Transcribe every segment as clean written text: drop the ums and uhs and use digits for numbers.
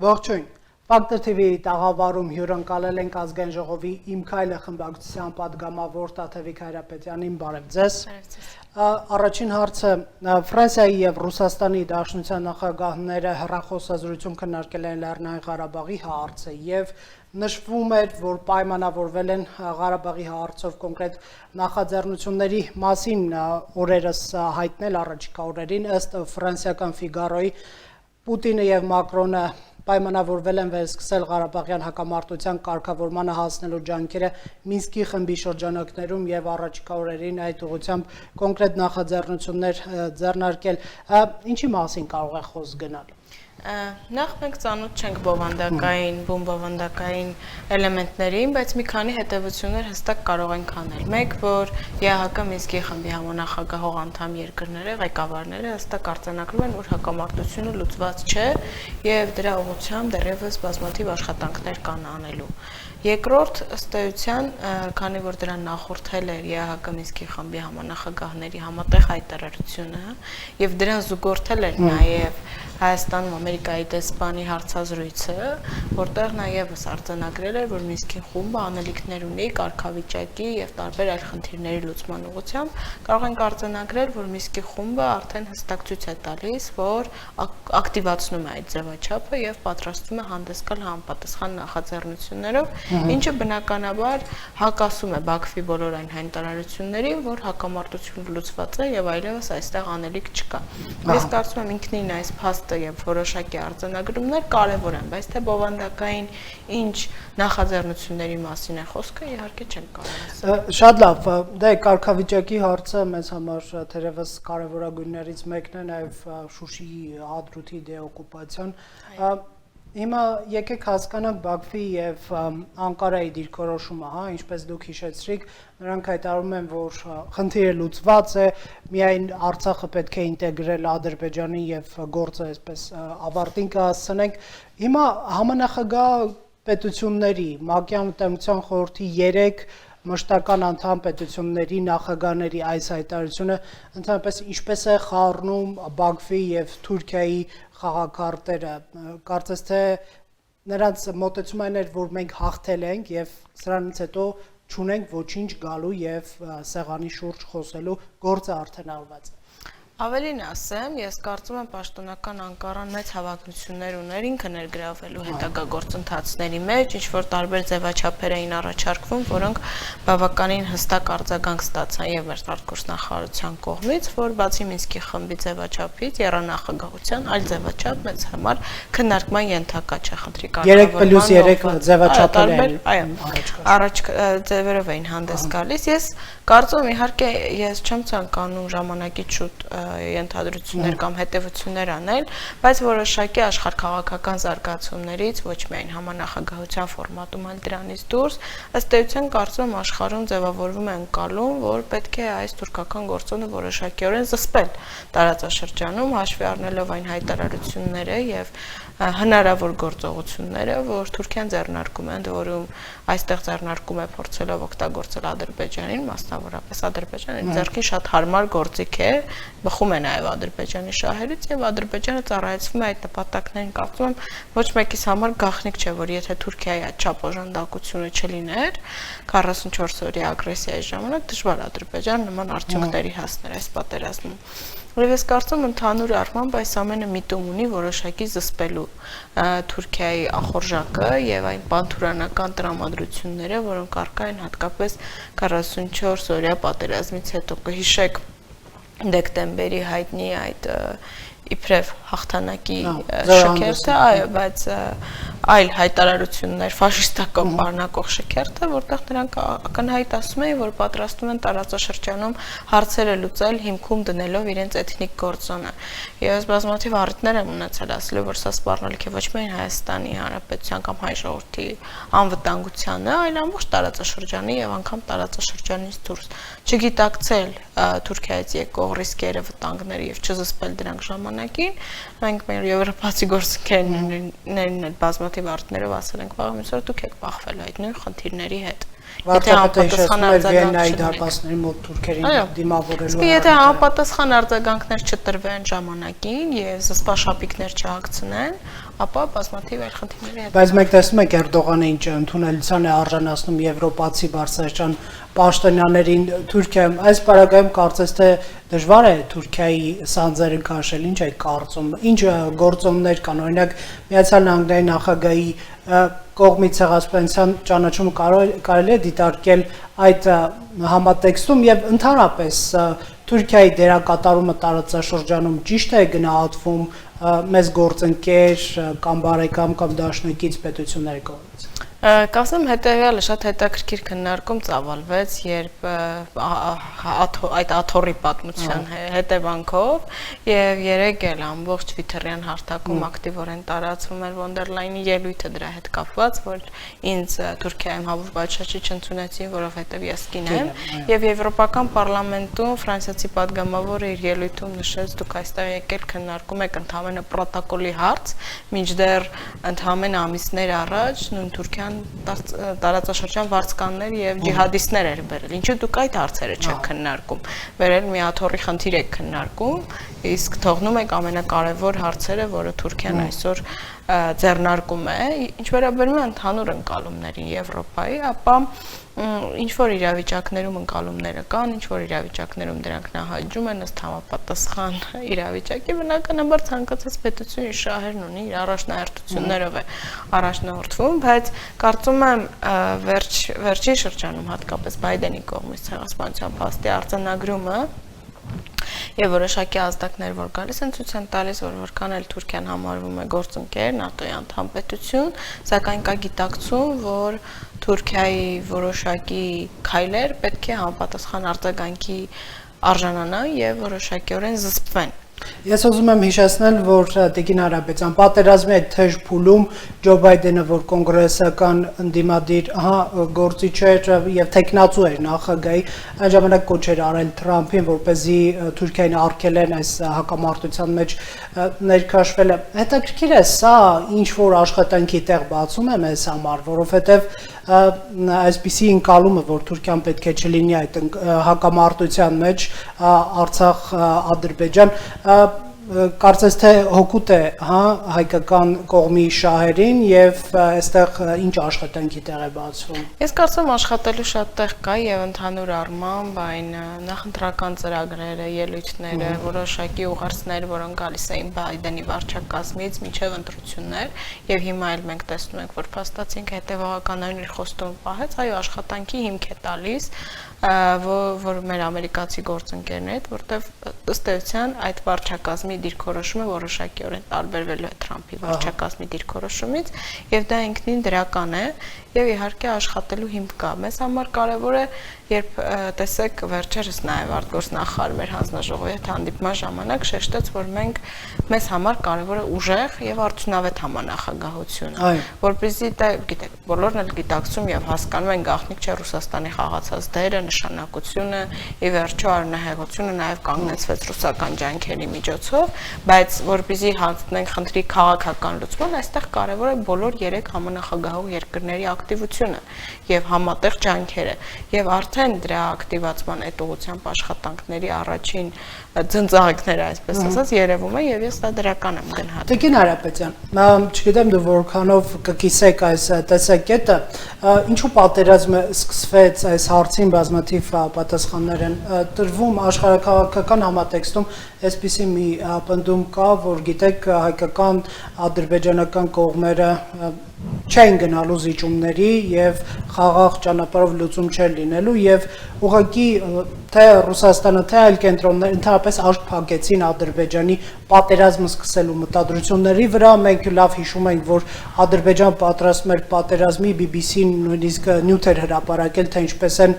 Ողջույն։ Ֆակտոր TV-ի տաղավարում հյուրընկալել ենք ազգային ժողովի Իմ քայլը խմբակցության պատգամավոր Տաթևիկ Հայրապետյանին, բարև ձեզ։ Առաջին հարցը Ֆրանսիայի եւ Ռուսաստանի Դաշնության նախագահները հեռախոսազրույցում քննարկել են Լեռնային Ղարաբաղի հարցը եւ նշվում էր, որ պայմանավորվել են Ղարաբաղի հարցով կոնկրետ նախաձեռնությունների մասին օրերս հայտնել առաջիկա օրերին ըստ ֆրանսիական Ֆիգարոյի Պուտինը եւ Մակրոնը պայմանավորվել են վերսկսել Ղարաբաղյան հակամարտության կարգավորմանը հասնելու ջանքերը Մինսկի խմբի շրջանակներում եւ առաջիկա օրերին այդ ուղղությամբ կոնկրետ նախաձեռնություններ ձեռնարկել։ Ինչի մասին կարող է խոսք գնալ։ Նախ մենք ծանոթ չենք բովանդակային, բոմբովանդակային էլեմենտներին, բայց մի քանի հետևություններ հստակ կարող ենք անել։ Մեկ, որ ԵԱՀԿ Մինսկի խմբի համանախագահող անդամ երկրները, ղեկավարները հստակ արձանագրում են, որ հակամարտությունը լուծված չէ եւ դրա ուղղությամբ դեռևս բազմաթիվ աշխատանքներ կան անելու։ Երկրորդ ըստ էության, քանի որ դրան նախորդել էր ԵԱՀԿ Մինսկի խմբի համանախագահների համատեղ հայտարարությունը եւ դրան զուգորդել էր նաեւ Հայաստանում Ամերիկայի դեսպանի հարցազրույցը, որտեղ նաև արձանագրել էր, որ Մինսկի խումբը անելիքներ ունի կարգավիճակի եւ տարբեր այլ խնդիրների լուծման ուղղությամբ, կարող ենք արձանագրել, որ Մինսկի խումբը արդեն հստակ ցույց է տալիս, որ ակտիվացնում է այդ ձևաչափը եւ պատրաստվում է հանդես գալ համապատասխան նախաձեռնություններով, ինչը բնականաբար հակասում է Բաքվի բոլոր այն հայտարարություններին, որ հակամարտությունը լուծված է եւ այլևս այստեղ անելիք չկա։ Ես կարծում եմ ինքնին այս փաստը եւ որոշակի արձանագրումներ կարեւոր են, բայց թե բովանդակային ինչ նախաձեռնությունների մասին է խոսքը, իհարկե չենք կարող ասել։ Շատ լավ, դե կարգավիճակի հարցը մեզ համար թերևս կարևորագույններից մեկն է, նաեւ Շուշիի Հադրութի դեօկուպացիան։ Հիմա եկեք հասկանանք Բաքվի եւ Անկարայի դիրքորոշումը, հա, ինչպես դուք հիշեցրիք, նրանք հայտարարում են, որ խնդիրը լուծված է, միայն Արցախը պետք է ինտեգրել Ադրբեջանին եւ գործը այսպես ավարտին կհասցնենք։ Հիմա համանախագահ պետությունների ՄԱԿ-յան տնտեսության խորհրդի 3 մշտական անդամ պետությունների նախագահների այս հայտարարությունը ընդհանրապես ինչպես է խառնում Բաքվի եւ Թուրքիայի խաղակարտերը, կարծես թե նրանց մոտեցումն էր, որ մենք հաղթել ենք եւ սրանից հետո չունենք ոչինչ գալու եւ սեղանի շուրջ խոսելու գործը արդեն արված է։ Ավելին ասեմ, ես կարծում եմ պաշտոնական Անկարան մեծ հավակնություններ ուներ ինքը ներգրավելու հետագա գործընթացների մեջ, ինչ որ տարբեր ձևաչափեր էին առաջարկվում, որոնք բավականին հստակ արձագանք ստացան եւ Մերձարտգործ նախարարության կողմից, որ բացի Մինսկի խմբի ձևաչափից, եռանախագահության այլ ձևաչափ մեծ համար քննարկման ենթակա չէ, խնդրի կարգավորման 3+3 ձևաչափեր են առաջ ձևերով էին հանդես գալիս։ Ես կարծում եմ, իհարկե ես չեմ ցանկանում ժամանակից շուտ ենթադրություններ կամ հետևություններ անել, բայց որոշակի աշխարհքաղաքական զարգացումներից ոչ միայն համանախագահության ֆորմատում, այլ դրանից դուրս, ըստ էության կարծում եմ աշխարհում ձևավորվում է ընկալում, որ պետք է այս թուրքական գործոնը որոշակիորեն զսպել տարածաշրջանում, հաշվի առնելով այն հայտարարությունները եւ հնարավոր գործողությունները, որ Թուրքիան ձեռնարկում է, ընդ որում այստեղ ձեռնարկում է փորձելով օգտագործել Ադրբեջանին, մասնավորապես Ադրբեջանին ձեռքին շատ հարմար գործիք է, բխում է նաև Ադրբեջանի շահերից եւ Ադրբեջանը ծառայեցվում է այդ նպատակներին, կարծում եմ ոչ մեկիս համար գաղտնիք չէ, որ եթե Թուրքիայի այդ չափոժանդակությունը չլիներ 44 օրյա ագրեսիայի ժամանակ դժվար Ադրբեջանը նման արդյունքների հասներ այս պատերազմում։ Եվ ես կարծում եմ ընդհանուր առմամբ այս ամենը միտում ունի որոշակի զսպելու Թուրքիայի ախորժակը եւ այն պանթուրանական տրամադրությունները, որոնք առկա են հատկապես 44 օրյա պատերազմից հետո կհիշեք դեկտեմբերի հայտնի այդ իբրև հաղթանակի շքերթը, այո, բայց այլ հայտարարություններ, ֆաշիստական պարունակող շքերթը, որտեղ նրանք ակնհայտ ասում էին, որ պատրաստվում են տարածաշրջանում հարցերը լուծել հիմքում դնելով իրենց էթնիկ գործոնը։ Եվ բազմաթիվ առիթներ եմ ունեցել ասելու, որ սա սպառնալիք է ոչ միայն Հայաստանի Հանրապետության կամ հայ ժողովրդի անվտանգությանը, այլ ամբողջ տարածաշրջանի եւ անգամ տարածաշրջանից դուրս։ Չգիտակցել Թուրքիայից եկող ռիսկերը, վտանգները եւ չզսպել դրանք ժամանակին, մենք մեր եվրոպացի գործընկերներին բազմաթիվ արդյունքներով ասել ենք, վաղ մյուսօր դուք եք բախվել այդ նույն խնդիրների հետ։ Եթե համապատասխան Վիեննայի արձագանք դարպասների մոտ թուրքերին դիմավորելու Իսկ եթե համապատասխան արձագանքներ չտրվեն ժամանակին եւ զսպաշապիկներ չհագցնեն, ապա բազմաթիվ այլ խնդիրներ հետ։ Բայց մենք տեսնում ենք Էրդողանը ինչ ընդունելության է արժանացնում եվրոպացի բարձրաստիճան պաշտոնյաներին Թուրքիայում, այս պարագայում կարծես թե դժվար է Թուրքիայի սանձերը քաշել, ինչ է կարծում, ինչ գործոններ կան, օրինակ Միացյալ Նահանգների նախագահի կողմից ցեղասպանության ճանաչումը կարելի է դիտարկել այդ համատեքստում եւ ընդհանրապես Թուրքիայի դերակատարումը տարածաշրջանում ճիշտ է գնահատվում մեծ գործընկեր կամ բարեկամ կամ դաշնակից պետությունների կողմից։ Կասեմ հետեւյալը շատ հետաքրքիր քննարկում ծավալվեց, երբ այդ աթոռի պատմության հետևանքով եւ երեկ էլ ամբողջ Twitter-յան հարթակում ակտիվորեն տարածվում էր Ոնդերլայնի ելույթը դրա հետ կապված, որ ինձ Թուրքիայում հավուր պատշաճիչ ընդունեցին, որովհետեւ ես կին եմ, եւ Եվրոպական պարլամենտում ֆրանսիացի падգամավորը իր ելույթում նշեց, դուք այստեղ եկել քննարկում եք ընդհանրապես պրոտոկոլի հարց, մինչդեռ ընդհանրապես ամիսներ առաջ նույն Թուրքիան տարածաշրջան վարձկաններ եւ ջիհադիստներ էր բերել։ Ինչու դուք այդ հարցերը չեք քննարկում։ Վերել մի աթոռի խնդիր եք քննարկում, իսկ թողնում եք ամենակարևոր հարցերը, որը Թուրքիան այսօր ձեռնարկում է, ինչ վերաբերում է ընդհանուր ընկալումներին Եվրոպայի, ապա ինչ որ իրավիճակներում ընկալումները կան, ինչ որ իրավիճակներում դրանք նահանջում են ըստ համապատասխան իրավիճակի, բնականաբար ցանկացած պետություն իր շահերն ունի, իր առաջնահերթություններով է առաջնահերթվում, բայց կարծում եմ վերջին շրջանում հատկապես Բայդենի կողմից ցեղասպանության փաստի արձանագրումը եւ որոշակի ազդակներ, որ գալիս են ցույց են տալիս, որ որքան էլ Թուրքիան համարվում է գործընկեր, ՆԱՏՕ-ի անդամ պետություն, սակայն կա գիտակցում, որ Թուրքիայի որոշակի քայլեր պետք է համապատասխան արձագանքի արժանանան եւ որոշակիորեն զսպվեն։ Ես ուզում եմ հիշեցնել, որ Տիկին Հարապետյան պատերազմի այդ թեժ փուլում Ջո Բայդենը, որ կոնգրեսական ընդդիմադիր գործիչ էր եւ տեխնացու էր նախագահի, այն ժամանակ կոչ էր արել Թրամփին, որպեսզի Թուրքիային արգելեն այս հակամարտության մեջ ներքաշվելը։ Հետաքրքիր է սա ինչ որ աշխատանքի տեղ բացում է մեզ համար, որովհետեւ այսպիսի ընկալումը, որ Թուրքիան պետք է չլինի այդ հակամարտության մեջ Արցախ, Ադրբեջան, կարծես թե հոգուտ է, հայկական կողմի շահերին եւ այստեղ ինչ աշխատանքի տեղ է բացվում։ Ես կարծում աշխատելու շատ տեղ կա եւ ընդհանուր առմամբ այն նախընտրական ծրագրերը, ելույթները, որոշակի ուղերձներ, որոնք գալիս էին Բայդենի վարչակազմից մինչեւ ընտրություններ եւ հիմա էլ մենք տեսնում ենք, որ փաստացինք հետեւողականորեն իր խոստումը պահեց, այո, աշխատանքի հիմք է տալիս, որ մեր ամերիկացի գործընկերներ հետ, որտեղ ըստ էության այդ վարչակազմի դիրքորոշումը որոշակիորեն տարբերվելու է Թրամփի վարչակազմի դիրքորոշումից եւ դա ինքնին դրական է եւ իհարկե աշխատելու հիմք կա։ Մեզ համար կարեւոր է, երբ տեսեք վերջերս նաեւ արտգործնախարար մեր հանձնաժողովի հետ հանդիպման ժամանակ շեշտեց, որ մեզ համար կարեւոր է ուժեղ եւ արդյունավետ համանախագահությունը, որպեսզի դա գիտեք, բոլորն էլ գիտակցում եւ հասկանում են գաղտնիք չէ Ռուսաստանի խաղացած դերը, նշանակությունը, ի վերջո արնահեղությունը նաեւ կանգնեցվեց ռուսական ջանքերի միջոցով, բայց որպեսզի հասնենք խնդրի քաղաքական լուծման, այստեղ կարեւոր է բոլոր 3 համանախագահող երկրների ակտիվությունը եւ համատեղ ջանքերը եւ արդեն դրա ակտիվացման այդ ուղղությամբ աշխատանքների առաջին ծնծաղիկները, այսպես ասած, երևում է եւ ես դա դրական եմ գնահատում։ Տիկին Հարապետյան, չգիտեմ դու որքանով կկիսեք այս տեսակետը, ինչու պատերազմը սկսվեց այս հարցին բազմաթիվ պատասխաններ են տրվում աշխարհաքաղաքական համատեքստում այսպիսի մի պնդում կա, որ գիտեք հայկական ադրբեջանական կողմերը չեն գնալու զիջումների եւ խաղաղ ճանապարհով լուծում չէր լինելու եւ ուղղակի թե Ռուսաստանը թե այլ կենտրոններ ընդհանրապես արկ փակեցին Ադրբեջանի պատերազմը սկսելու մտադրությունների վրա։ Մենք լավ հիշում ենք, որ Ադրբեջան պատրաստում էր պատերազմի, BBC-ն նույնիսկ նյութ էր հրապարակել, թե ինչպես են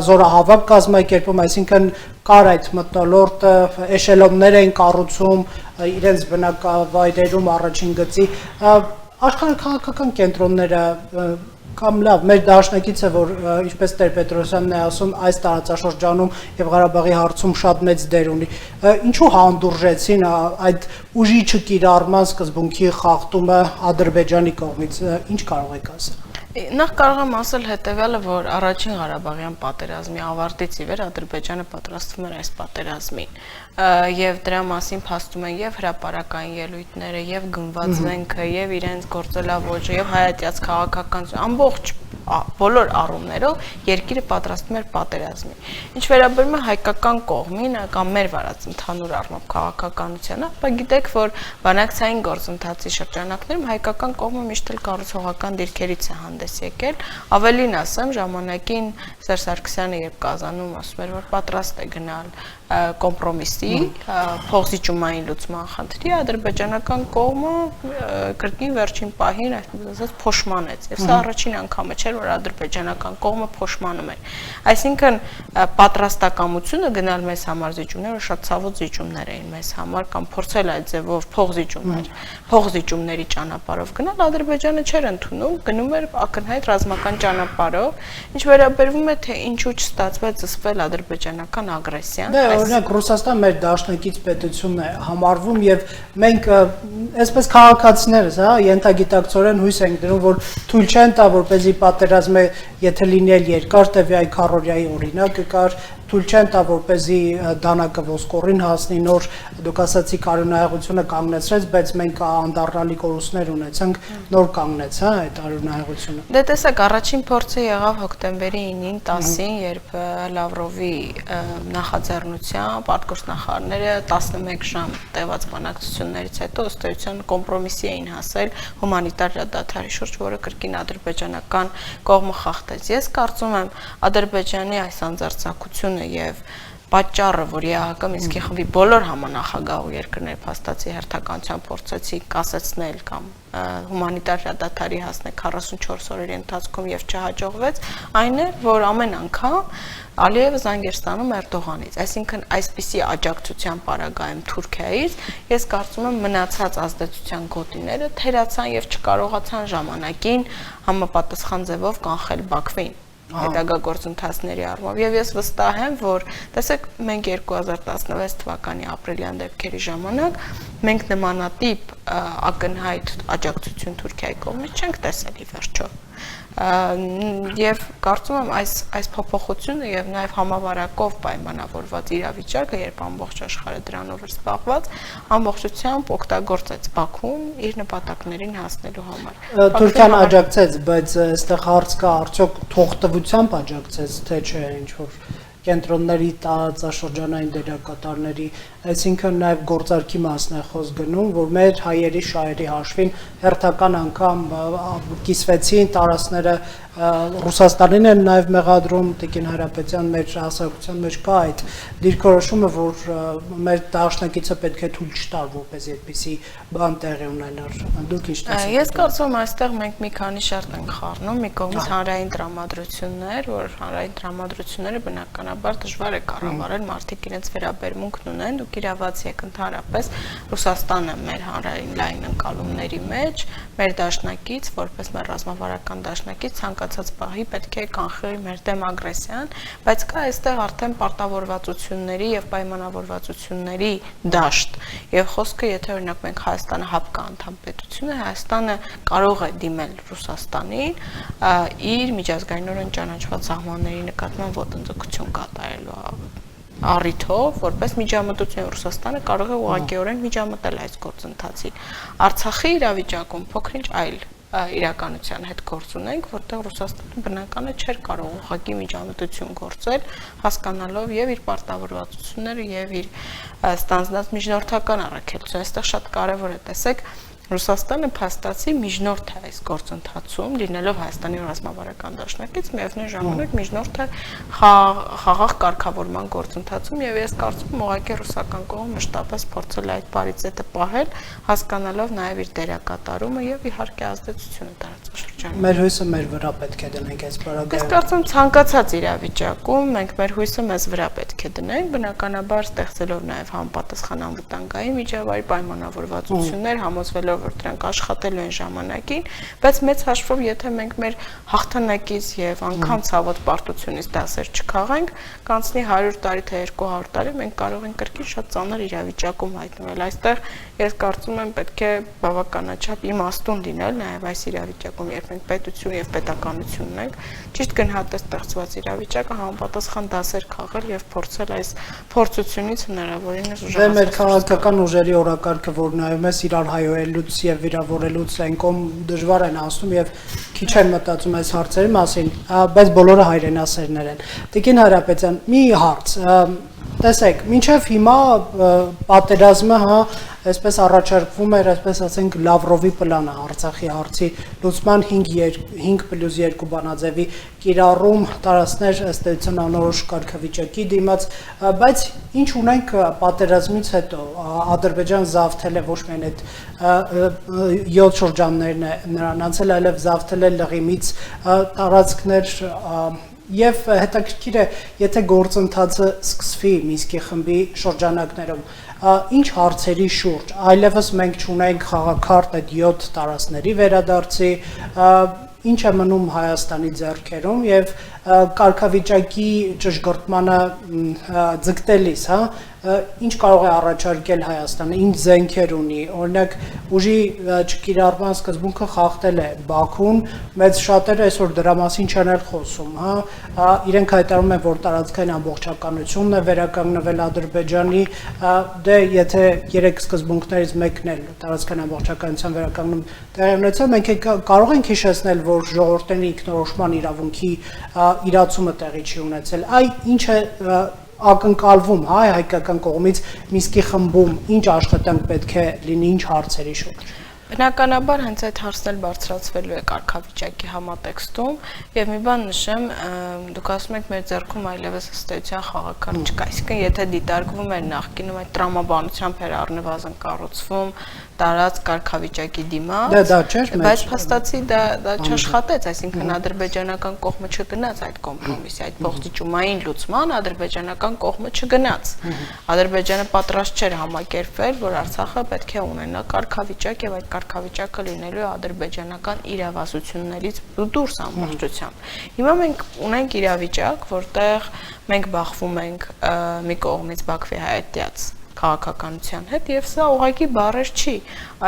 զորահավաք կազմակերպում, այսինքն կար այդ մթնոլորտը, էշելոններ են կառուցում իրենց բնակավայրերում առաջին գծի աշխարհաքաղաքական կենտրոնները կամ լավ, մեր դաշնակիցը, որ ինչպես Տեր Պետրոսյանն է ասում, այս տարածաշրջանում եւ Ղարաբաղի հարցում շատ մեծ դեր ունի։ Ինչու հանդուրժեցին այդ ուժի չկիրառման սկզբունքի խախտումը Ադրբեջանի կողմից, ինչ կարող եք ասել։ Նախ կարող եմ ասել հետևյալը, որ առաջին Ղարաբաղյան պատերազմի ավարտից ի վեր Ադրբեջանը պատրաստվում էր այս պատերազմին եւ դրա մասին փաստում են եւ հրապարակային ելույթները եւ գնված զենքը եւ իրենց գործելավոճը եւ հայատյաց քաղաքականություն ամբողջ բոլոր առումներով երկիրը պատրաստվում էր պատերազմի։ Ինչ վերաբերում է հայկական կողմին կամ մեր վարած ընդհանուր առմամբ քաղաքականությանը, ապա գիտեք, որ բանակցային գործընթացի շրջանակներում հայկական կողմը միշտ էլ կառուցողական դիրքերից է հանդես եկել, ավելին ասեմ, ժամանակին Սերժ Սարգսյանը երբ Կազանում ասում էր, որ պատրաստ է գնալ կոմպրոմիսի, փոխզիջումային լուծման խնդրի, ադրբեջանական կողմը կրկին վերջին պահին, այսպես ասած, փոշմանեց։ Եվ սա առաջին անգամը չէր, որ ադրբեջանական կողմը փոշմանում էր։ Այսինքն պատրաստակամությունը գնալ մեզ համար զիջումները շատ ցավոտ զիջումներ էին մեզ համար կամ փորձել այդ ձևով փոխզիջումների ճանապարհով գնալ Ադրբեջանը չէր ընդունում, գնում էր ակնհայտ ռազմական ճանապարհով, ինչ վերաբերվում է թե ինչու չստացվեց զսպել ադրբեջանական ագրեսիան։ Օրինակ Ռուսաստան մեր դաշնակից պետությունն է համարվում եւ մենք այսպես քաղաքացիներս, ենթագիտակցորեն հույս ենք դնում, որ թույլ չեն տա, որպեսզի պատերազմը եթե լինել երկար տևի այ քարորիայի օրինակը կար, թույլ չեն տա, որպեսզի դանակը ոսկորին հասնի, նոր դուք ասացիք արյունահեղությունը կանգնեցրեց, բայց մենք անդառնալի կորուստներ ունեցանք, նոր կանգնեց, այդ արյունահեղությունը։ Դե տեսեք, առաջին փորձը եղավ հոկտեմբերի 9-ին 10-ին, երբ Լավրովի նախաձեռնությամբ արտգործնախարարները 11 ժամ տևած բանակցություններից հետո ըստ էության կոմպրոմիսի էին հասել հումանիտար դադարի շուրջ, որը կրկին ադրբեջանական կողմը խախտեց։ Ես կարծում եմ Ադրբեջանի այս անձեռծակությունը եւ պատճառը, որ ԵԱՀԿ Մինսկի խմբի բոլոր համանախագահ երկրները փաստացի հերթականության փորձեցին կասեցնել կամ հումանիտար դադարի հասնել 44 օրերի ընթացքում եւ չհաջողվեց, այն է, որ ամեն անգամ Ալիևը զանգ էր ստանում Էրդողանից, այսինքն այսպիսի աջակցության պարագայում Թուրքիայից, ես կարծում եմ մնացած ազդեցության գոտիները թերացան եւ չկարողացան ժամանակին համապատասխան ձևով կանխել Բաքվին հետագա գործընթացների առումով եւ ես վստահ եմ, որ տեսեք մենք 2016 թվականի ապրիլյան դեպքերի ժամանակ մենք նմանատիպ ակնհայտ աջակցություն Թուրքիայի կողմից չենք տեսել ի վերջո եւ կարծում եմ այս փոփոխությունը եւ նաեւ համավարակով պայմանավորված իրավիճակը, երբ ամբողջ աշխարհը դրանով էր զբաղված, ամբողջությամբ օգտագործեց Բաքուն իր նպատակներին հասնելու համար։ Թուրքիան աջակցեց, բայց այստեղ հարց կա, արդյոք թողտվությամբ աջակցեց, թե չէ, ինչ որ կենտրոնների տարածաշրջանային դերակատարների, այսինքն նաև գործարքի մասն է խոսք գնում, որ մեր հայերի շահերի հաշվին հերթական անգամ կիսվեցին տարածքները Ռուսաստանին են նաև մեղադրում, Տիկին Հայրապետյան մեր հասարակության մեջ կա այդ դիրքորոշումը, որ մեր դաշնակիցը պետք է թույլ չտար, որպեսզի այդպիսի բան տեղի ունենար։ Դուք ինչ տեսեք։ Ես կարծում եմ այստեղ մենք մի քանի շերտ ենք խառնում, մի կողմից հանրային տրամադրություններ, որ հանրային տրամադրությունները բնականաբար դժվար է կառավարել, մարդիկ իրենց վերաբերմունքն ունեն, դուք իրավացի եք ընդհանրապես Ռուսաստանը մեր հանրային լայն ընկալումների մեջ, մեր դաշնակից, որպես մեր ռազմավարական դաշնակից ցանկացած պահի պետք է կանխի մեր դեմ ագրեսիան, բայց կա այստեղ արդեն պարտավորվածությունների եւ պայմանավորվածությունների դաշտ եւ խոսքը եթե օրինակ մենք Հայաստանը ՀԱՊԿ անդամ պետություն է, Հայաստանը կարող է դիմել Ռուսաստանին իր միջազգայինորեն ճանաչված սահմանների նկատմամբ ոտնձգություն կատարելու առիթով, որպես միջամտություն Ռուսաստանը կարող է ուղղակիորեն միջամտել այս գործընթացին։ Արցախի իրավիճակում փոքրինչ այլ իրականության հետ գործ ունենք, որտեղ Ռուսաստանը բնական է չէր կարող ուղղակի միջամտություն գործել, հասկանալով եւ իր պարտավորվածությունները եւ իր ստանձնած միջնորդական առաքելությունը։ Այստեղ շատ կարեւոր է տեսեք Ռուսաստանը փաստացի միջնորդ է այս գործընթացում, լինելով Հայաստանի ռազմավարական դաշնակից, միևնույն ժամանակ միջնորդ է խաղաղ կարգավորման գործընթացում եւ ես կարծում եմ ուղղակի ռուսական կողմը մշտապես փորձել է այդ պարիզետը պահել, հասկանալով նաեւ իր դերակատարումը եւ իհարկե ազդեցությունը տարածաշրջանում։ Մեր հույսը մեր վրա պետք է դնենք այս պարագայում։ Ես կարծում եմ ցանկացած իրավիճակում մենք մեր հույսը մեզ վրա պետք է դնենք, բնականաբար ստեղծելով նաեւ համապատասխան անվտանգային միջավայր, պայմանավորվածություններ, համոզվելով որ դրանք աշխատելու են ժամանակին, բայց մեծ հաշվով եթե մենք մեր հաղթանակից եւ անգամ ցավոտ պարտությունից դասեր չքաղենք, կանցնի 100 տարի թե 200 տարի մենք կարող ենք կրկին շատ ծանր իրավիճակում հայտնվել։ Այստեղ ես կարծում եմ պետք է բավականաչափ իմաստուն լինել նաեւ այս իրավիճակում, երբ մենք պետություն եւ պետականություն ունենք, ճիշտ գնահատել ստեղծված իրավիճակը, համապատասխան դասեր քաղել եւ փորձել այս փորձությունից հնարավորինս ուժեղացնել։ Մեր քաղաքական ուժերի օրակարգը, որ նայում ես իրար հայոյելուց եւ վիրավորելուց այն կողմ դժվար են ասում եւ քիչ են մտածում այս հարցերի մասին, բայց բոլորը հայրենասերներ են։ Տիկին Հարապետյան, մի հարց, տեսեք, մինչև հիմա պատերազմը, այսպես առաջարկվում էր, այսպես ասենք, Լավրովի պլանը Արցախի հարցի լուծման 5+2 բանաձևի կիրառում տարածքներ ըստ էության անորոշ կարգավիճակի դիմաց, բայց ինչ ունենք պատերազմից հետո, Ադրբեջան զավթել է ոչ միայն այդ 7 շրջաններն է նրան անցել, այլև զավթել է Լղիմից տարածքներ Եվ հետաքրքիր է, եթե գործընթացը սկսվի Մինսկի խմբի շրջանակներում, ինչ հարցերի շուրջ, այլևս մենք չունենք խաղաքարտ այդ 7 տարածքների վերադարձի, ինչ է մնում Հայաստանի ձեռքերում եւ կարգավիճակի ճշգրտմանը ձգտելիս, ինչ կարող է առաջարկել Հայաստանը, ինչ զենքեր ունի, օրինակ ուժի չկիրառման սկզբունքը խախտել է Բաքուն, մեծ շատերը այսօր դրա մասին չեն էլ խոսում, իրենք հայտարարում են, որ տարածքային ամբողջականությունն է վերականգնվել Ադրբեջանի, դե եթե 3 սկզբունքներից մեկն էլ տարածքային ամբողջականության վերականգնում տեղի ունեցավ, մենք կարող ենք հիշեցնել, որ ժողովրդների ինքնորոշման իրավունքի իրացումը տեղի չի ունեցել, ինչ է ակնկալվում հայկական կողմից Մինսկի խմբում, ինչ աշխատանք պետք է լինի, ինչ հարցերի շուրջ։ Բնականաբար հենց այդ հարցն էլ բարձրացվելու է կարգավիճակի համատեքստում եւ մի բան նշեմ, դուք ասում եք մեր ձեռքում այլևս ըստ էության խաղաքարտ չկա, այսինքն եթե դիտարկվում էր նախկինում այդ տրամաբանությամբ էր առնվազն կառուցվում տարած կարգավիճակի դիմաց, բայց փաստացի դա չաշխատեց, այսինքն ադրբեջանական կողմը չգնաց այդ կոմպրոմիսի, այդ փոխզիջումային լուծման ադրբեջանական կողմը չգնաց։ Ադրբեջանը պատրաստ չէր համակերպվել, որ Արցախը պետք է ունենա կարգավիճակ եւ այդ կարգավիճակը լինելու է ադրբեջանական իրավասություններից դուրս ամբողջությամբ։ Հիմա մենք ունենք իրավիճակ, որտեղ մենք բախվում ենք մի կողմից Բաքվի հայտյաց քաղաքականության հետ եւ սա ուղղակի բառեր չի,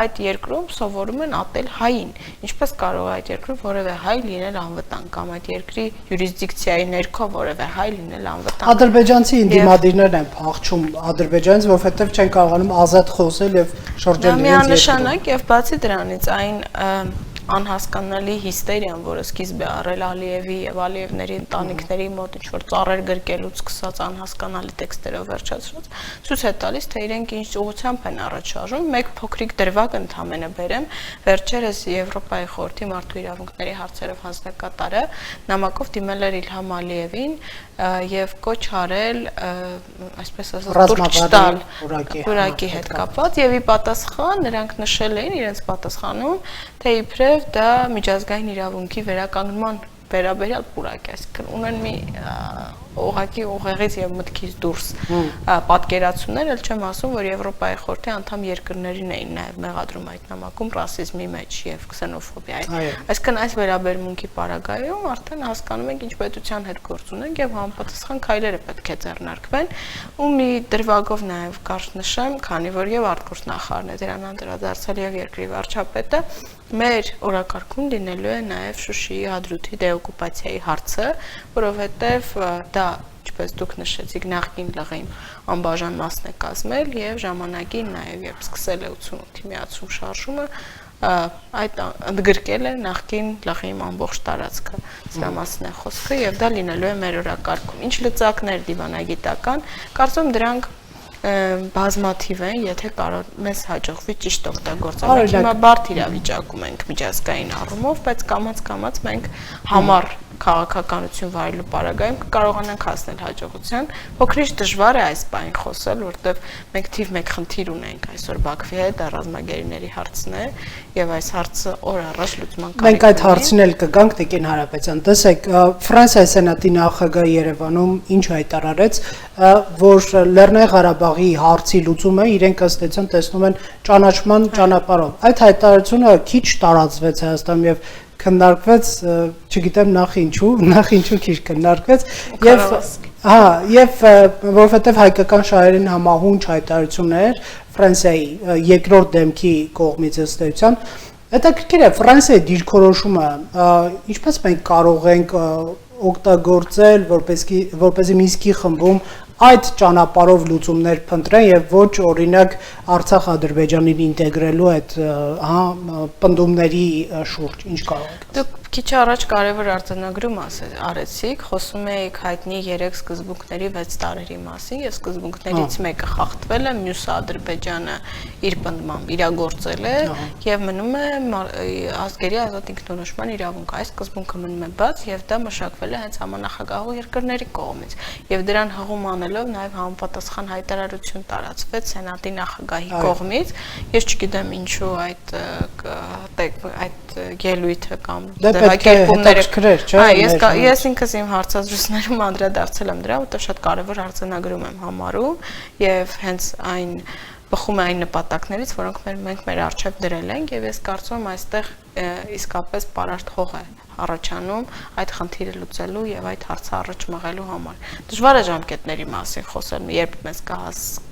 այդ երկրում սովորում են ատել հային, ինչպես կարող է այդ երկրում որևէ հայ լինել անվտանգ կամ այդ երկրի յուրիսդիկցիայի ներքո որևէ հայ լինել անվտանգ։ Ադրբեջանցի ինդիմադիրներն են փախչում Ադրբեջանից, որովհետեւ չեն կարողանում ազատ խոսել եւ շրջել իրենց երկրում։ Միանշանակ եւ բացի դրանից այն անհասկանալի հիստերիան, որը սկիզբ է առել Ալիևի եւ Ալիևների ընտանիքների մոտ ինչ-որ ծառեր գրկելուց սկսած անհասկանալի տեքստերով վերջացրած, ցույց է տալիս, թե իրենք ինչ ուղղությամբ են առաջ շարժում։ Մեկ փոքրիկ դրվագ ընդհանրապես բերեմ, վերջերս Եվրոպայի խորհրդի մարդու իրավունքների հարցերով հանձնակատարը նամակով դիմել էր Իլհամ Ալիևին եւ կոչ արել, այսպես ասած, տուրք չտալ որակի հետ կապված եւ ի պատասխան նրանք նշել էին իրենց պատասխանում, թե իբրև դա միջազգային իրավունքի վերականգնման վերաբերյալ պուրակ է, այսինքն ունեն մի օղակի ուղեղից եւ մտքից դուրս պատկերացումներ, ել չեմ ասում, որ Եվրոպայի խորհրդի անդամ երկրներին էին նաեւ մեղադրում այդ նամակում ռասիզմի մեջ եւ քսենոֆոբիայի։ Այսինքն այս վերաբերմունքի պարագայում արդեն հասկանում ենք ինչ պետության հետ գործ ունենք եւ համապատասխան քայլերը պետք է ձեռնարկվեն, ու մի դրվագով նաեւ կարճ նշեմ, քանի որ եւ արտգործնախարարն է դրան անդրադարձել եւ երկրի վարչապետը մեր օրակարգում լինելու է նաև Շուշիի Հադրութի դեօկուպացիայի հարցը, որովհետև դա, ինչպես դուք նշեցիք, նախկին Լղիմ անբաժան մասն է կազմել եւ ժամանակին նաև երբ սկսել է 88-ի միացում շարժումը, այդ ընդգրկել է նախկին Լղիմ ամբողջ տարածքը, սրա մասին է խոսքը եւ դա լինելու է մեր օրակարգում։ Ինչ լծակներ դիվանագիտական, կարծում դրանք բազմաթիվ են, եթե կարող մեզ հաջողվի ճիշտ օգտագործել։ Մենք հիմա բարդ իրավիճակում ենք միջազգային առումով, բայց կամաց մենք համառ քաղաքականություն վարելու պարագայում կկարողանանք հասնել հաջողության։ Փոքրիշ դժվար է այս բանին խոսել, որտեղ մենք թիվ 1 խնդիր ունենք այսօր Բաքվի հետ, ռազմագերիների հարցն է, եւ այս հարցը օր առաջ լուծման կարիք ունի։ Մենք այդ հարցին էլ կգանք, Տիկին Հարապետյան։ Տեսեք, Ֆրանսիայի սենատի նախագահը Երևանում ինչ հայտարարեց, որ Լեռնային Ղարաբաղի հարցի լուծումը իրենք ըստ էության տեսնում են ճանաչման ճանապարհով։ Այդ հայտարարությունը քիչ տարածվեց Հայաստանում եւ քննարկվեց, չգիտեմ նախ ինչու քիչ քննարկվեց եւ որովհետեւ հայկական շահերին համահունչ հայտարարություններ Ֆրանսիայի երկրորդ դեմքի կողմից ըստ էության Հետաքրքիր է Ֆրանսիայի դիրքորոշումը, ինչպես մենք կարող ենք օգտագործել որպեսզի Մինսկի խմբում այդ ճանապարհով լուծումներ փնտրեն եւ ոչ օրինակ Արցախ-Ադրբեջանին ինտեգրելու այդ պնդումների շուրջ ինչ կարող եք Դուք քիչ առաջ կարևոր արձանագրում արեցիք, խոսում եք հայտնի 3 սկզբունքների 6 տարերի մասին, եւ սկզբունքներից մեկը խախտվել է, մյուսը Ադրբեջանը իր պնդմամբ իրագործել է եւ մնում է ազգերի ազատ ինքնորոշման իրավունք։ Այս սկզբունքը մնում է բաց եւ դա մշակվել է հենց համանախագահող երկրների կողմից եւ դրան հղում անելով նաեւ համապատասխան հայտարարություն տարածվեց Սենատի նախագահի կողմից։ Ես չգիտեմ ինչու այդ ելույթը կամ Ես ինքս իմ հարցազրույցներում անդրադարձել եմ դրան, որտեղ շատ կարևոր արձանագրում եմ համարում եւ հենց այն բխում է այն նպատակներից, որոնք մենք մեր առջև դրել ենք եւ ես կարծում եմ այստեղ իսկապես պարարտ հող է առաջանում այդ խնդիրը լուծելու եւ այդ հարցը առաջ մղելու համար։ Դժվար է ժամկետների մասին խոսել, երբ մեզ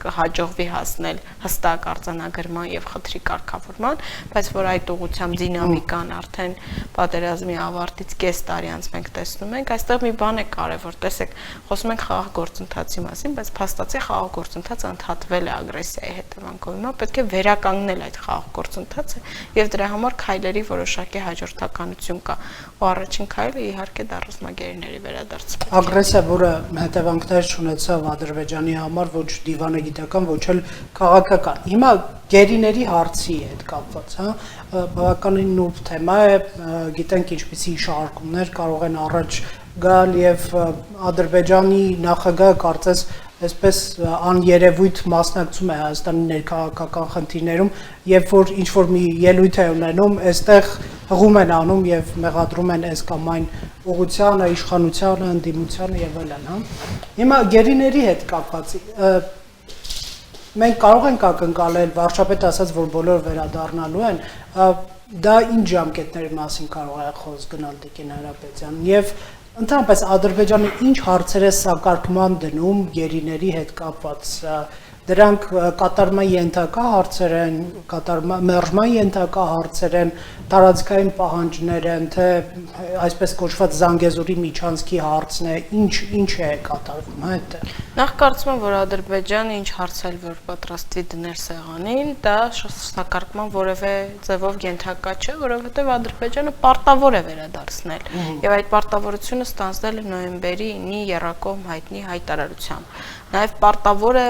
կհաջողվի հասնել հստակ արձանագրման եւ խնդրի կարգավորման, բայց որ այդ ուղղությամբ դինամիկան արդեն պատերազմի ավարտից կես տարի անց մենք տեսնում ենք, այստեղ մի բան է կարեւոր, տեսեք, խոսում ենք խաղաղ գործընթացի մասին, բայց փաստացի խաղաղ գործընթացը ընդհատվել է ագրեսիայի հետևանքով։ Հիմա պետք է վերականգնել այդ խաղաղ գործընթացը եւ դրա համար քայլերի որոշակի հաջորդականություն կա։ Ու առաջին քայլը իհարկե դա ռազմագերիների վերադարձը։ Ագրեսիա, որը հետևանքներ ունեցավ Ադրբեջանի համար ոչ դիվանագիտական, ոչ էլ քաղաքական։ Հիմա գերիների հարցի հետ կապված, բավականին նուրբ թեմա է, գիտենք ինչպիսի շարժումներ կարող են առաջ գալ եւ Ադրբեջանի նախագահը կարծես այսպես աներևույթ մասնակցում է Հայաստանի ներքաղաքական խնդիրներում, երբ որ ինչ որ մի ելույթ է ունենում, այստեղ հղում են անում եւ մեղադրում են այս կամ այն ուղղությանը, իշխանությանը, ընդդիմությանը եւ այլն, Հիմա գերիների հետ կապված մենք կարող ենք ակնկալել, վարչապետը ասաց, որ բոլորը վերադառնալու են, դա ինչ ժամկետների մասին կարող է խոսք գնալ Տիկին Հարապետյան եւ Ընդհանրապես Ադրբեջանը ինչ հարցեր է սակարկման դնում գերիների հետ կապված դրանք կատարման ենթակա հարցեր են, մերժման ենթակա հարցեր են, տարածքային պահանջներ են, թե այսպես կոչված Զանգեզուրի միջանցքի հարցն է, ինչ է կատարվում, այդ։ Նախ կարծում եմ, որ Ադրբեջանը ինչ հարցել որ պատրաստվի դներ սեղանին, դա սակարկման որևէ ձևով ենթակա չէ, որովհետև Ադրբեջանը պարտավոր է վերադարձնել, եւ այդ պարտավորությունը ստանձնել է նոյեմբերի 9-ի եռակողմ հայտնի հայտարարությամբ։ Նաև պարտավոր է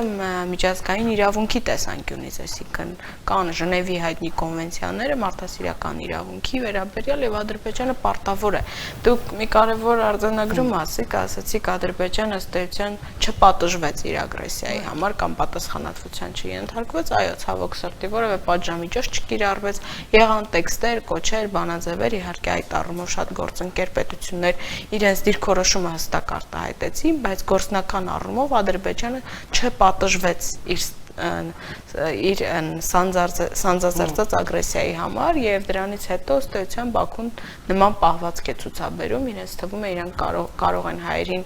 միջազգային իրավունքի տեսանկյունից, այսինքն կան Ժնևի հայտնի կոնվենցիաները մարդասիրական իրավունքի վերաբերյալ եւ Ադրբեջանը պարտավոր է։ Դուք մի կարևոր արձանագրում ասացիք Ադրբեջանը ըստ էության չպատժվեց իր ագրեսիայի համար կամ պատասխանատվության չենթարկվեց, այո, ցավոք սրտի որևէ պատժամիջոց չկիրառվեց, եղան տեքստեր, կոչեր, բանաձևեր, իհարկե այդ առումով շատ գործընկեր պետություններ իրենց դիրքորոշումը հստակ արտահայտեցին, բայց գործնական առումով Ադրբեջանը չպատժվեց իր սանձազերծած ագրեսիայի համար եւ դրանից հետո ըստ էության Բաքուն նման պահվածք է ցուցաբերում, իրենց թվում է իրանք կարող են հայերին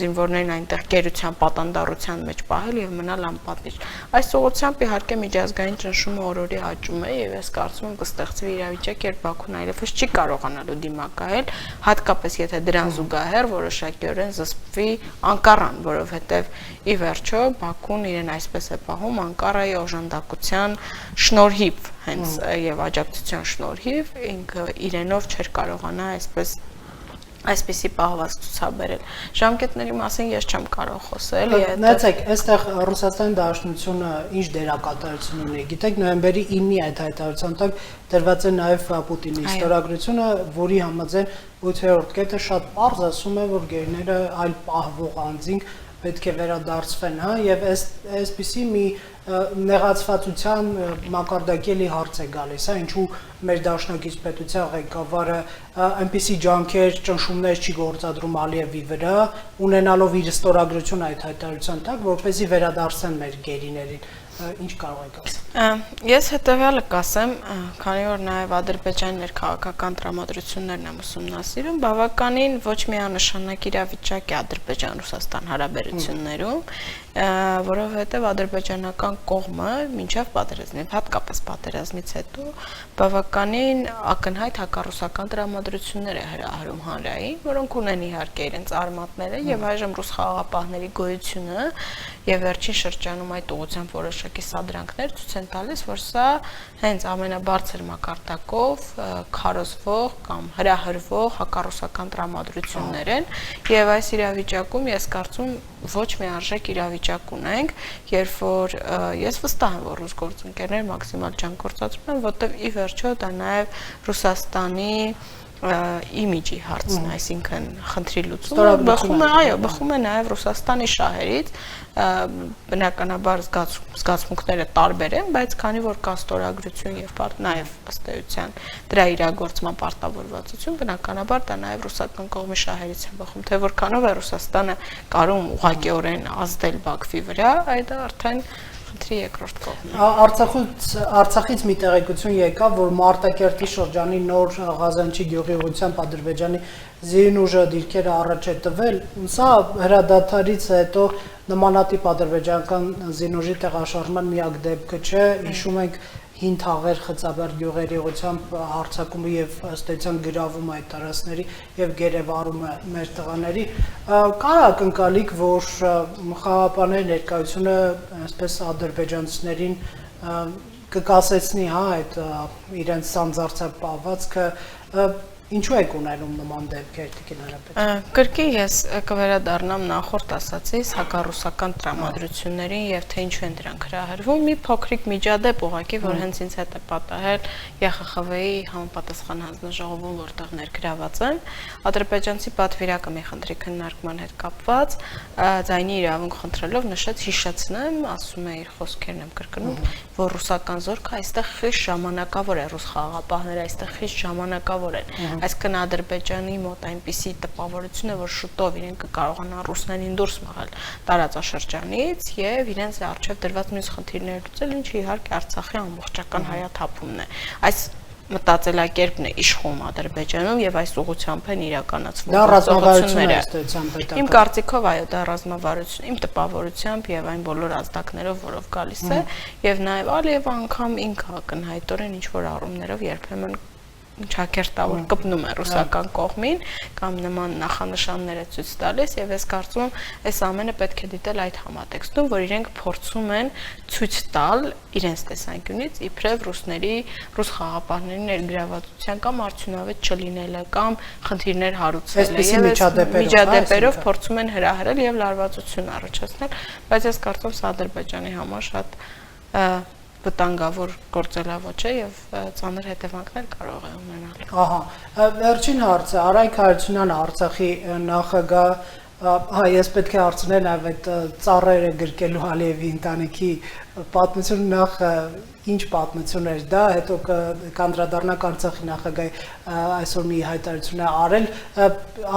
զինվորներին այնտեղ գերության պատանդառության մեջ պահել եւ մնալ անպատիժ։ Այս ուղղությամբ իհարկե միջազգային ճնշումը օրորի աճում է եւ ես կարծում եմ կստեղծվի իրավիճակ, երբ Բաքուն այլևս չի կարողանալու դիմակայել, հատկապես եթե դրան զուգահեռ որոշակիորեն զսպվի Անկարան, որովհետեւ ի վերջո Բաքուն իրեն այսպես է պահում Անկարայի օժանդակության շնորհիվ, հենց եւ աջակցության շնորհիվ ինքը իրենով չէր կարողանա այսպեսի պահվածք ցուցաբերել։ Ժամկետների մասին ես չեմ կարող խոսել։ Նայեցեք, այստեղ Ռուսաստանի Դաշնությունը ինչ դերակատարություն ունի։ Գիտեք, նոյեմբերի 9-ի այդ հայտարարության տակ դրված է նաև Պուտինի ստորագրությունը, որի համաձայն 8-րդ կետը շատ պարզ ասում է, որ գերիները այլ պահվող անձինք պետք է վերադարձվեն, եւ այսպիսի մի նեղացվածության մակարդակելի հարց է գալիս, ինչու մեր դաշնակից պետության ղեկավարը այնպիսի ջանքեր, ճնշումներ չի գործադրում Ալիևի վրա, ունենալով իր ստորագրությունը այդ հայտարարության տակ, որպեսզի վերադարձեն մեր գերիներին։ Ինչ կարող եք ասել։ Ես հետեւյալը կասեմ, քանի որ նաև Ադրբեջանի ներքաղաքական տրամադրություններն եմ ուսումնասիրում, բավականին ոչ միանշանակ իրավիճակ է Ադրբեջան-Ռուսաստան հարաբերություններում որովհետև ադրբեջանական կողմը մինչև պատերազմի, հատկապես պատերազմից հետո բավականին ակնհայտ հակառուսական տրամադրություններ է հրահրում հանրային, որոնք ունեն իհարկե իրենց արմատները եւ այժմ ռուս խաղաղապահների գոյությունը եւ վերջին շրջանում այդ ուղղությամբ որոշակի սադրանքներ ցույց են տալիս, որ սա հենց ամենաբարձր մակարդակով քարոզվող կամ հրահրվող հակառուսական տրամադրություններ են եւ այս իրավիճակում ես կարծում ոչ միարժեք իրավիճակ ունենք, երբ որ ես վստահ եմ, որ ռուս գործընկերները մաքսիմալ ջանք գործադրում են, որտեղ ի վերջո դա նաեւ Ռուսաստանի իմիջի հարցն, այսինքն խնդրի լուծումը բխում է նաև Ռուսաստանի շահերից, բնականաբար զգացմունքները տարբեր են, բայց քանի որ կա ստորագրություն եւ նաև ըստ էության դրա իրագործման պարտավորվածություն, բնականաբար դա նաև ռուսական կողմի շահերից է բխում, թե որքանով է Ռուսաստանը կարող ուղղակիորեն ազդել Բաքվի վրա, այդ արդեն երկրորդ կողմն։ Արցախից մի տեղեկություն եկավ, որ Մարտակերտի շրջանի նոր Ղազանչի գյուղի ուղղությամբ Ադրբեջանի զինուժը դիրքերը առաջ է տվել, սա հրադադարից հետո նմանատիպ ադրբեջանական զինուժի տեղաշարժման միակ դեպքը չէ, հիշում ենք հին թաղեր խծաբեր գյուղերի ուղղությամբ հարձակումը եւ ըստ էության գրավում այդ տարածքների եւ գերեվարումը մեր տղաների կար ակնկալիք, որ խաղապաների ներկայությունը այսպես ադրբեջանցիներին կկասեցնի, հա, այդ իրենց սանձարձակ պահվածքը ինչու եք ունենում նման դեպքեր Տիկին Հարապետյան։ Կրկին ես կվերադառնամ նախորդ ասացից հակառուսական տրամադրություններին եւ թե ինչու են դրանք հրահրվում։ Մի փոքրիկ միջադեպ ուղղակի, որ հենց ինձ հետ է պատահել ԵԽԽՎ-ի համապատասխան հանձնաժողովում, որտեղ ներգրաված են ադրբեջանցի պատվիրակը մի խնդրի քննարկման հետ կապված, ձայնի իրավունք խնդրելով նշեց հիշեցնեմ, ասում է իր խոսքերն եմ կրկնում, որ ռուսական զորքը այստեղ խիստ ժամանակավոր է, ռուս խաղաղապահները այստեղ խիստ ժամանակավոր են։ Այսինքն Ադրբեջանի մոտ այնպիսի տպավորություն է, որ շուտով իրենք կկարողանան ռուսներին դուրս մղել տարածաշրջանից եւ իրենց առջեւ դրված մյուս խնդիրներ լուծել, ինչը իհարկե Արցախի ամբողջական հայաթափումն է։ Այս մտածելակերպն է իշխում Ադրբեջանում եւ այս ուղղությամբ են իրականացվում գործողությունները։ Իմ կարծիքով այո, դա ռազմավարություն, իմ տպավորությամբ եւ այն բոլոր ազդակներով, որով գալիս է, եւ նաեւ Ալիևը անգամ ինքը ակնհայտորեն ինչ որ առումներով երբեմն չակերտավոր կպնում է ռուսական կողմին կամ նման նախանշաններ է ցույց տալիս եւ ես կարծում եմ այս ամենը պետք է դիտել այդ համատեքստում, որ իրենք փորձում են ցույց տալ իրենց տեսանկյունից իբրև ռուս խաղապահների ներգրավվածության կամ արդյունավետ չլինելը կամ խնդիրներ հարուցելը եւ միջադեպերով փորձում են հրահրել եւ լարվածություն առաջացնել, բայց ես կարծում եմ Ադրբեջանի համար շատ վտանգավոր գործելավոճ է եւ ծանր հետևանքներ կարող է ունենալ։ Ահա, վերջին հարցը Արայք Հարությունյանը Արցախի նախագահ, հա, ես պետք է հարցնել նաեւ այդ ծառերը գրկելու Ալիևի ընտանիքի պատմությունը նախ ինչ պատմություն էր դա, հետո կանդրադառնանք Արցախի նախագահի այսօր մի հայտարարություն է արել,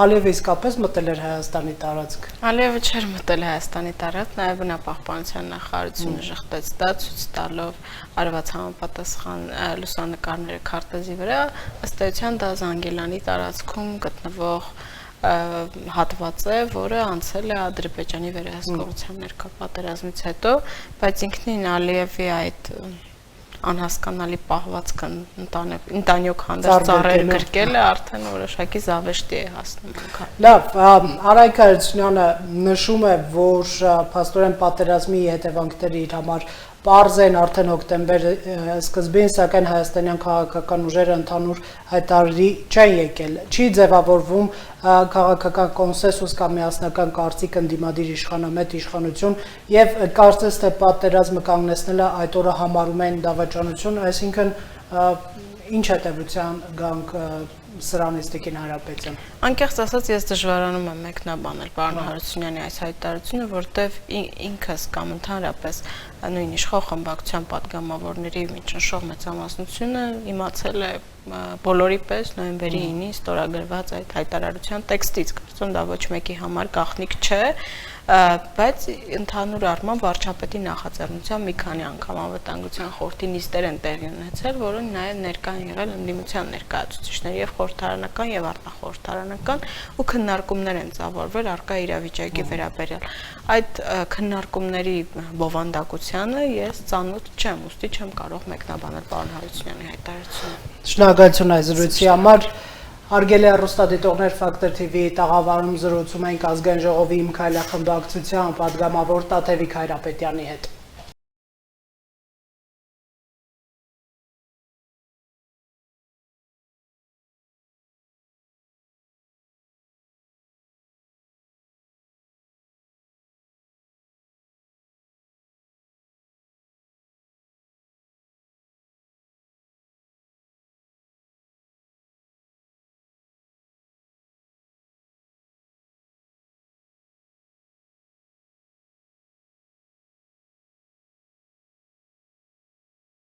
Ալիևը իսկապես մտել էր Հայաստանի տարածք։ Ալիևը չէր մտել Հայաստանի տարածք, նաեւ բնապահպանության նախարարությունը շղթեց դա ցույց տալով արված համապատասխան լուսանկարները քարտեզի վրա, ըստ էության դա Զանգելանի տարածքում գտնվող հատված է, որը անցել է Ադրբեջանի վերահսկողության ներքո պատերազմից հետո, բայց ինքնին Ալիևի այդ անհասկանալի պահվածքը ընտանիք հանդերձ ծառեր գրկելը արդեն որոշակի զավեշտի է հասնում անգամ։ Լավ, Արայք Հարությունյանը նշում է, որ փաստորեն պատերազմի հետևանքները իր համար պարզ են արդեն հոկտեմբեր սկզբին, սակայն հայաստանյան քաղաքական ուժերը ընդհանուր հայտարարի չեն եկել։ Չի ձևավորվում քաղաքական կոնսենսուս կամ միասնական կարծիք ընդդիմադիր իշխանամետ իշխանություն եւ կարծես թե պատերազմը կանգնեցնելը այդ օրը համարում են դավաճանություն, այսինքն ինչ հետևության գանք սրանից Տիկին Հարապետյան։ Անկեղծ ասած ես դժվարանում եմ մեկնաբանել պարոն Հարությունյանի այս հայտարարությունը, որտեվ ինքս կամ ընդհանրապես նույն իշխող խմբակցության падգամավորների միջնշող մեծամասնությունը իմացել է բոլորի պես նոյեմբերի 9-ին ստորագրված այդ հայտարարության տեքստից, կարծում դա ոչ մեկի համար գաղտնիք չէ, բայց ընդհանուր առմամբ վարչապետի նախաձեռնությամբ մի քանի անգամ անվտանգության խորհրդի նիստեր են տեղի ունեցել, որոնք նաև ներկա են եղել ընդդիմության ներկայացուցիչներ եւ խորհրդարանական եւ արտախորհրդարանական ու քննարկումներ են ծավալվել առկա իրավիճակի վերաբերյալ։ Այդ քննարկումների բովանդակությանը ես ծանոթ չեմ, ուստի չեմ կարող մեկնաբանել պարոն Հարությունյանի հայտարարությունը։ Շնորհակալություն այս զրույցի համար։ Հարգելի հեռուստադիտողներ, Factor TV տաղավարում զրուցում ենք ազգային ժողովի իմ քայլախմբակցության պատգամավոր Տաթևիկ Հայրապետյանի հետ։